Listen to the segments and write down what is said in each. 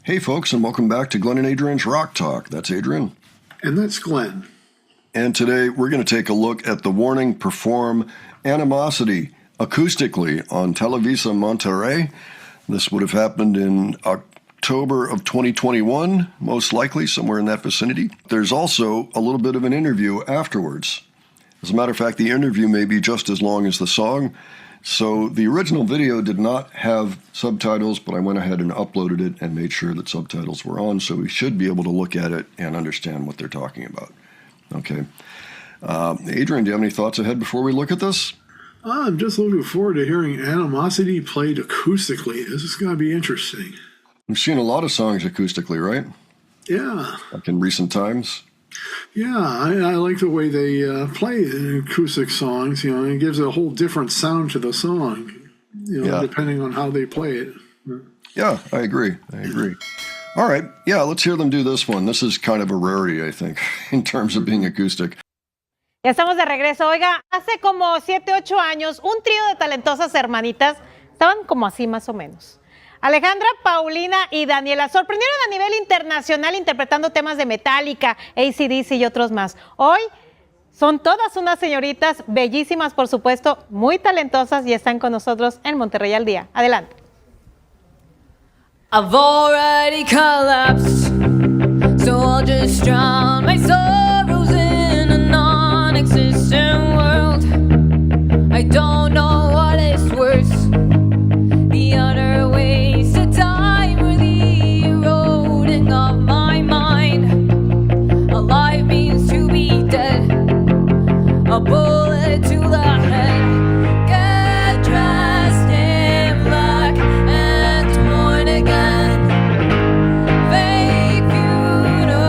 Hey folks, and welcome back to Glenn and Adrian's Rock Talk. That's Adrian. And that's Glenn. And today we're going to take a look at The Warning perform Animosity acoustically on Televisa Monterrey. This would have happened in October of 2021, most likely, somewhere in that vicinity. There's also a little bit of an interview afterwards. As a matter of fact, the interview may be just as long as the song. So the original video did not have subtitles, but I went ahead and uploaded it and made sure that subtitles were on, so we should be able to look at it and understand what they're talking about. Okay. Adrian, do you have any thoughts ahead before we look at this? I'm just looking forward to hearing Animosity played acoustically. This is going to be interesting. We've seen a lot of songs acoustically, right? Yeah. Like in recent times. Yeah, I like the way they play acoustic songs. You know, it gives a whole different sound to the song, you know, depending on how they play it. Yeah, I agree. All right, yeah, let's hear them do this one. This is kind of a rarity, I think, in terms of being acoustic. Ya estamos de regreso. Oiga, hace como 7, 8 años, un trío de talentosas hermanitas estaban como así más o menos. Alejandra, Paulina y Daniela sorprendieron a nivel internacional interpretando temas de Metallica, AC/DC y otros más. Hoy son todas unas señoritas bellísimas, por supuesto, muy talentosas y están con nosotros en Monterrey al Día. Adelante. I've already collapsed, so I'll just drown my sorrows in a non-existent world. I don't know what is worse, the utter waste of time or the eroding of my mind. Alive means to be dead, a bullet to the head. Get dressed in black and torn again. Fake funerals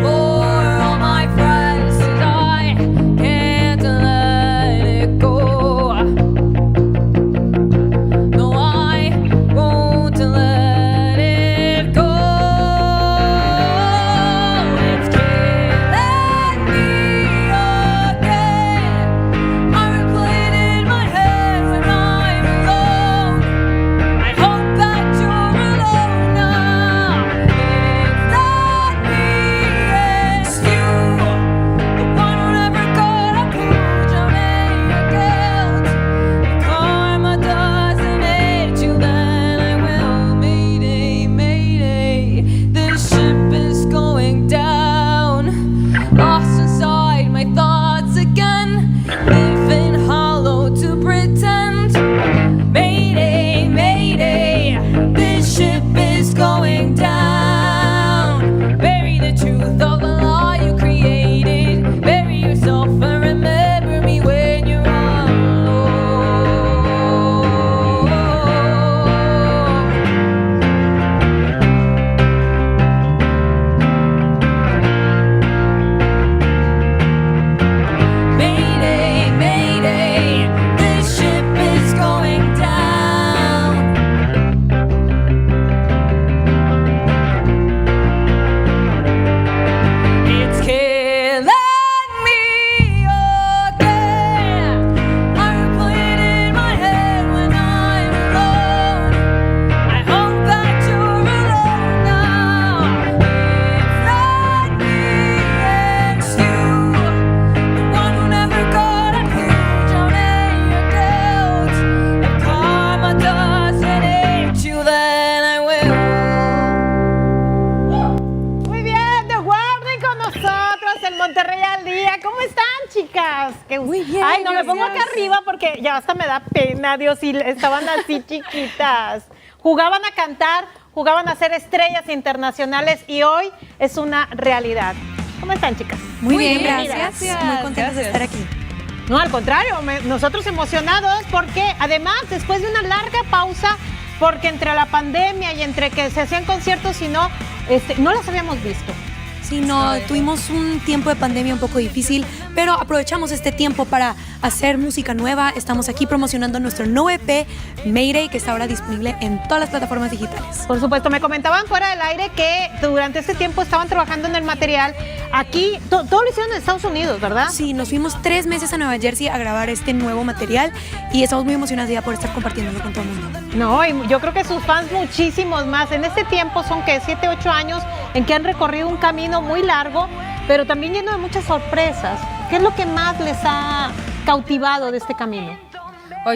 for all my friends, 'cause I can't let it go. No, I won't let it go. It's killing me again. I replay it in my head when I'm alone. I hope that you're alone now. It's not me, it's you, the one who never got a pooch on your guilt. If karma doesn't hit you, then I will. Mayday, mayday, this ship is going down. Lost inside my thoughts again, living hollow to pretend. Mayday, mayday, this ship is going down. Bury the truth of the lie you created. Bury yourself and remember me when you're alone. Mayday, mayday, this ship is going down. It's killing me again. I replay it in my head when I'm alone. I hope that you're alone now. It's not me, it's you, the one who never got a pooch on your guilt. If karma doesn't hit you, then I will. Muy bien, The Warning con nosotros en Monterrey al Día. ¿Cómo están, chicas? Muy bien, Ay, no, me pongo acá gracias. arriba porque ya hasta me da pena, Dios, y estaban así chiquitas. Jugaban a cantar, jugaban a ser estrellas internacionales y hoy es una realidad. ¿Cómo están, chicas? Muy bien, bienvenidas. gracias. Muy contentas de estar aquí. No, al contrario, nosotros emocionados porque además después de una larga pausa, porque entre la pandemia y entre que se hacían conciertos y no, no las habíamos visto. Sí, no, tuvimos un tiempo de pandemia un poco difícil, pero aprovechamos este tiempo para hacer música nueva. Estamos aquí promocionando nuestro nuevo EP, Mayday, que está ahora disponible en todas las plataformas digitales. Por supuesto, me comentaban fuera del aire que durante este tiempo estaban trabajando en el material. Aquí, todo lo hicieron en Estados Unidos, ¿verdad? Sí, nos fuimos 3 meses a Nueva Jersey a grabar este nuevo material y estamos muy emocionados ya por estar compartiéndolo con todo el mundo. No, y yo creo que sus fans muchísimos más. En este tiempo son que 7, 8 años en que han recorrido un camino muy largo, pero también lleno de muchas sorpresas. ¿Qué es lo que más les ha cautivado de este camino?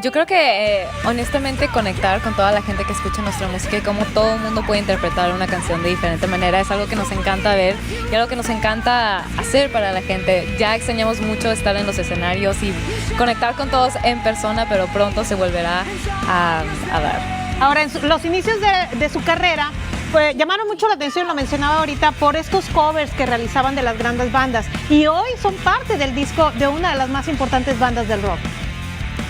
Yo creo que honestamente conectar con toda la gente que escucha nuestra música y cómo todo el mundo puede interpretar una canción de diferente manera es algo que nos encanta ver y algo que nos encanta hacer para la gente. Ya extrañamos mucho estar en los escenarios y conectar con todos en persona, pero pronto se volverá a dar. Ahora, en los inicios de su carrera, pues llamaron mucho la atención, lo mencionaba ahorita, por estos covers que realizaban de las grandes bandas, y hoy son parte del disco de una de las más importantes bandas del rock.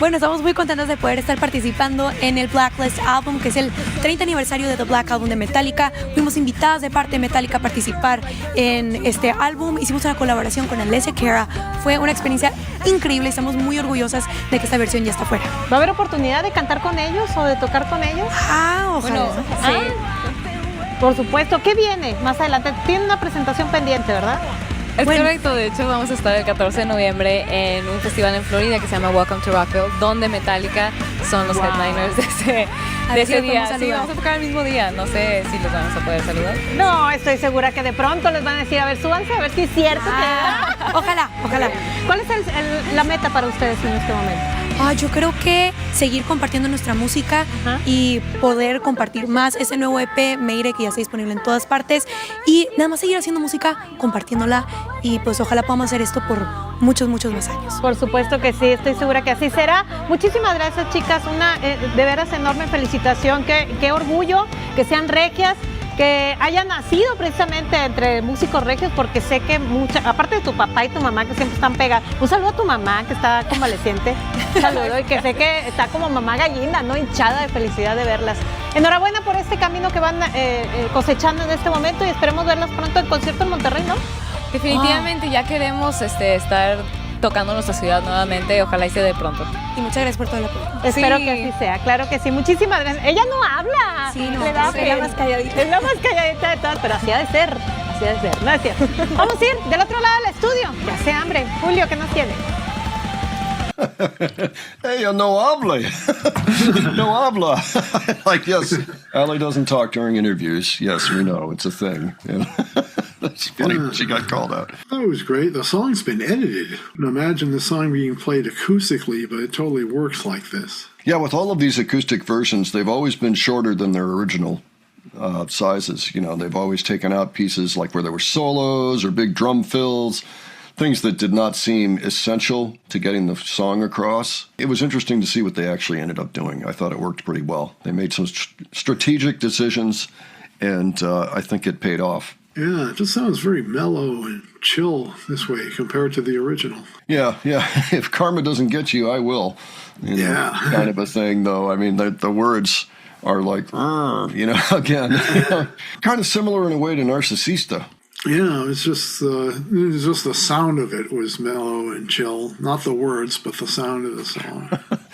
Bueno, estamos muy contentos de poder estar participando en el Blacklist Album, que es el 30 aniversario de The Black Album de Metallica. Fuimos invitadas de parte de Metallica a participar en este álbum. Hicimos una colaboración con Alessia Cara. Fue una experiencia increíble. Estamos muy orgullosas de que esta versión ya está fuera. ¿Va a haber oportunidad de cantar con ellos o de tocar con ellos? Ojalá. Bueno, sí. Por supuesto. ¿Qué viene más adelante? Tiene una presentación pendiente, ¿verdad? Es correcto, de hecho vamos a estar el 14 de noviembre en un festival en Florida que se llama Welcome to Rockville, donde Metallica son los headliners de ese día. Sí, vamos a tocar el mismo día, no sé si los vamos a poder saludar. No, estoy segura que de pronto les van a decir, a ver, súbanse, a ver si es cierto que... Ojalá. ¿Cuál es la meta para ustedes en este momento? Yo creo que seguir compartiendo nuestra música y poder compartir más ese nuevo EP, Mayday, que ya está disponible en todas partes, y nada más seguir haciendo música, compartiéndola, y pues ojalá podamos hacer esto por muchos más años. Por supuesto que sí, estoy segura que así será. Muchísimas gracias, chicas, una de veras enorme felicitación, qué orgullo que sean regias, que hayan nacido precisamente entre músicos regios, porque sé que aparte de tu papá y tu mamá que siempre están pegados, un saludo a tu mamá que está convaleciente, un saludo, y que sé que está como mamá gallina, ¿no? Hinchada de felicidad de verlas. Enhorabuena por este camino que van cosechando en este momento, y esperemos verlas pronto en concierto en Monterrey, ¿no? Definitivamente ya queremos estar tocando nuestra ciudad nuevamente, ojalá y sea de pronto. Y muchas gracias por todo el apoyo. Espero que así sea, claro que sí. Muchísimas gracias. Ella no habla. Sí, no, le da es la más calladita. Es la más calladita de todas, pero así ha de ser. No es cierto. Vamos a ir del otro lado del estudio. Ya sé hambre. Julio, ¿qué nos tiene? Ella no habla. No habla. Like, yes, Ali doesn't talk during interviews. Yes, we know. It's a thing. That's funny. Yeah. She got called out. That was great. The song's been edited. Imagine the song being played acoustically, but it totally works like this. Yeah, with all of these acoustic versions, they've always been shorter than their original sizes. You know, they've always taken out pieces like where there were solos or big drum fills, things that did not seem essential to getting the song across. It was interesting to see what they actually ended up doing. I thought it worked pretty well. They made some strategic decisions, and I think it paid off. Yeah, it just sounds very mellow and chill this way compared to the original. Yeah. If karma doesn't get you, I will. You know, kind of a thing, though. I mean, the words are like, again, kind of similar in a way to Narcisista. Yeah, it's just the sound of it was mellow and chill. Not the words, but the sound of the song.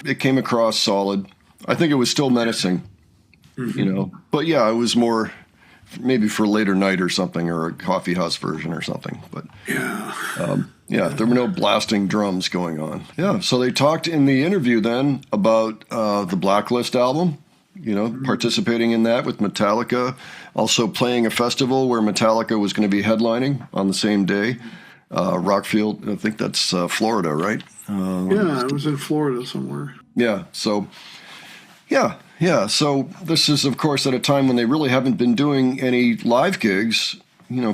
It came across solid. I think it was still menacing, But yeah, it was more maybe for later night or something, or a coffee house version or something. But there were no blasting drums going on. Yeah, so they talked in the interview then about the Blacklist album, participating in that with Metallica, also playing a festival where Metallica was going to be headlining on the same day, Rockfield, I think that's Florida, right? It was in Florida somewhere. Yeah, so so this is, of course, at a time when they really haven't been doing any live gigs,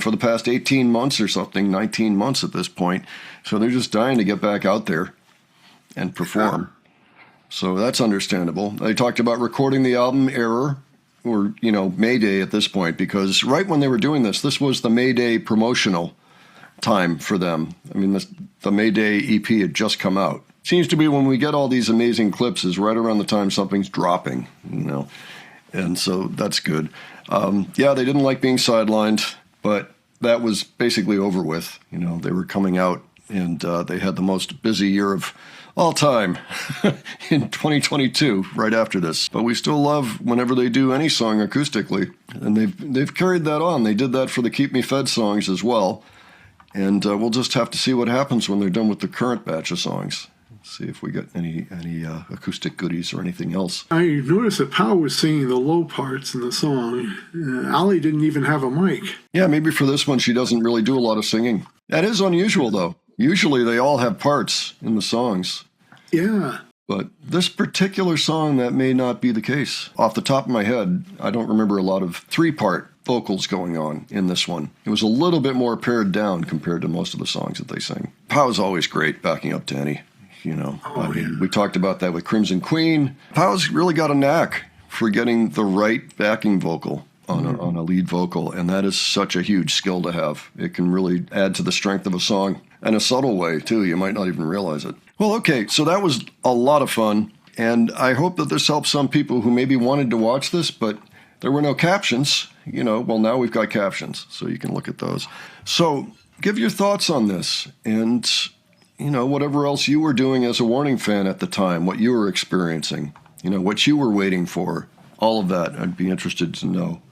for the past 18 months or something, 19 months at this point. So they're just dying to get back out there and perform. So that's understandable. They talked about recording the album Error, or, Mayday at this point, because right when they were doing this was the Mayday promotional time for them. I mean, the Mayday EP had just come out. Seems to be when we get all these amazing clips is right around the time something's dropping, and so that's good. They didn't like being sidelined, but that was basically over with. They were coming out And they had the most busy year of all time in 2022, right after this. But we still love whenever they do any song acoustically. And they've carried that on. They did that for the Keep Me Fed songs as well. And we'll just have to see what happens when they're done with the current batch of songs. See if we get any acoustic goodies or anything else. I noticed that Pau was singing the low parts in the song. Ali didn't even have a mic. Yeah, maybe for this one she doesn't really do a lot of singing. That is unusual, though. Usually they all have parts in the songs. Yeah. But this particular song, that may not be the case. Off the top of my head, I don't remember a lot of three-part vocals going on in this one. It was a little bit more pared down compared to most of the songs that they sing. Pau's always great backing up Danny. You know, we talked about that with Crimson Queen. Pau's really got a knack for getting the right backing vocal on a lead vocal, and that is such a huge skill to have. It can really add to the strength of a song in a subtle way, too. You might not even realize it. Well, okay, so that was a lot of fun, and I hope that this helps some people who maybe wanted to watch this, but there were no captions. You know, well, now we've got captions, so you can look at those. So give your thoughts on this, and you know, whatever else you were doing as a Warning fan at the time, what you were experiencing, you know, what you were waiting for, all of that, I'd be interested to know.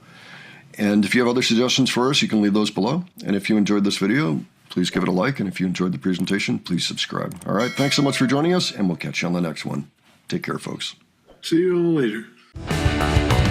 And if you have other suggestions for us, you can leave those below. And if you enjoyed this video, please give it a like. And if you enjoyed the presentation, please subscribe. All right, thanks so much for joining us, and we'll catch you on the next one. Take care, folks. See you all later.